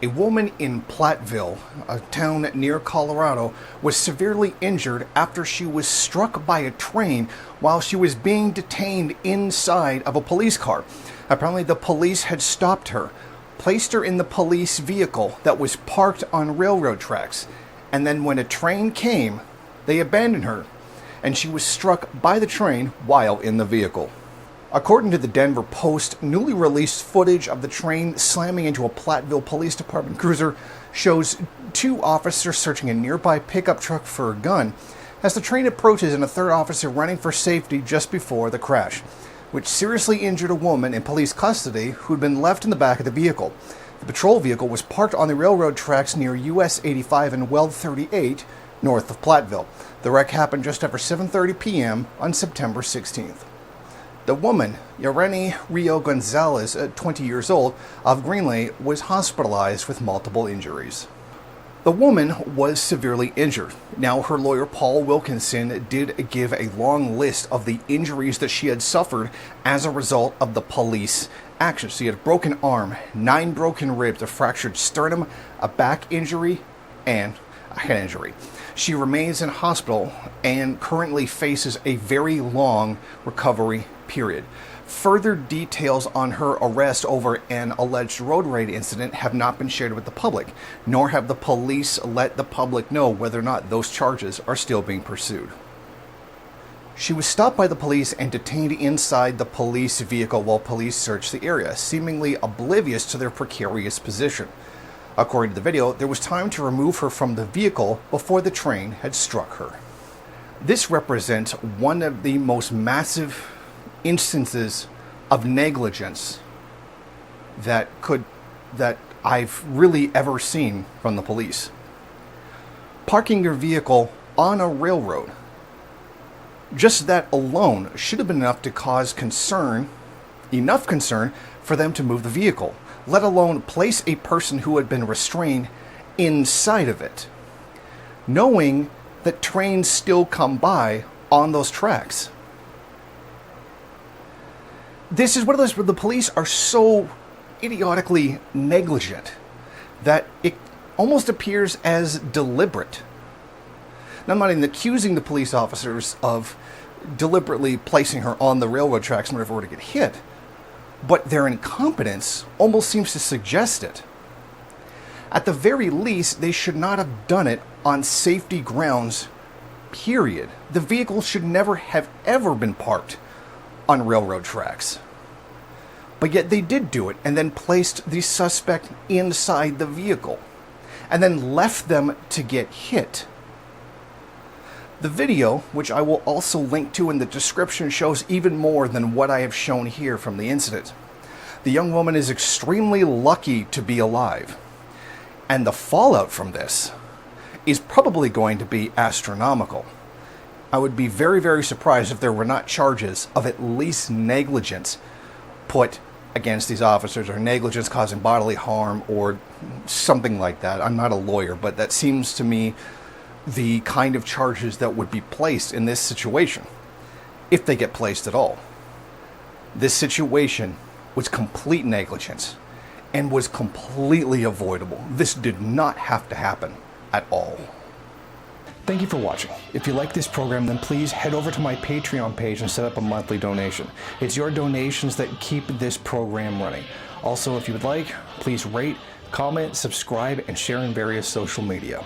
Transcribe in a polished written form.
A woman in Platteville, a town near Colorado, was severely injured after she was struck by a train while she was being detained inside of a police car. Apparently, the police had stopped her, placed her in the police vehicle that was parked on railroad tracks, and then when a train came, they abandoned her, and she was struck by the train while in the vehicle. According to the Denver Post, newly released footage of the train slamming into a Platteville Police Department cruiser shows two officers searching a nearby pickup truck for a gun as the train approaches and a third officer running for safety just before the crash, which seriously injured a woman in police custody who'd been left in the back of the vehicle. The patrol vehicle was parked on the railroad tracks near US 85 and Weld 38, north of Platteville. The wreck happened just after 7:30 p.m. on September 16th. The woman, Rios-Gonzalez, 20 years old, of Greenley, was hospitalized with multiple injuries. The woman was severely injured. Now, her lawyer, Paul Wilkinson, did give a long list of the injuries that she had suffered as a result of the police action. She had a broken arm, 9 broken ribs, a fractured sternum, a back injury, and a head injury. She remains in hospital and currently faces a very long recovery period. Further details on her arrest over an alleged road rage incident have not been shared with the public, nor have the police let the public know whether or not those charges are still being pursued. She was stopped by the police and detained inside the police vehicle while police searched the area, seemingly oblivious to their precarious position. According to the video, there was time to remove her from the vehicle before the train had struck her. This represents one of the most massive instances of negligence that I've really ever seen from the police. Parking your vehicle on a railroad, just that alone should have been enough to cause enough concern for them to move the vehicle, let alone place a person who had been restrained inside of it, knowing that trains still come by on those tracks. This is one of those where the police are so idiotically negligent that it almost appears as deliberate. Now, I'm not even accusing the police officers of deliberately placing her on the railroad tracks in order for her to get hit, but their incompetence almost seems to suggest it. At the very least, they should not have done it on safety grounds, period. The vehicle should never have ever been parked on railroad tracks. But yet they did do it and then placed the suspect inside the vehicle and then left them to get hit. The video, which I will also link to in the description, shows even more than what I have shown here from the incident. The young woman is extremely lucky to be alive, and the fallout from this is probably going to be astronomical. I would be very, very surprised if there were not charges of at least negligence put against these officers, or negligence causing bodily harm, or something like that. I'm not a lawyer, but that seems to me the kind of charges that would be placed in this situation, if they get placed at all. This situation was complete negligence and was completely avoidable. This did not have to happen at all. Thank you for watching. If you like this program, then please head over to my Patreon page and set up a monthly donation. It's your donations that keep this program running. Also, if you would like, please rate, comment, subscribe, and share in various social media.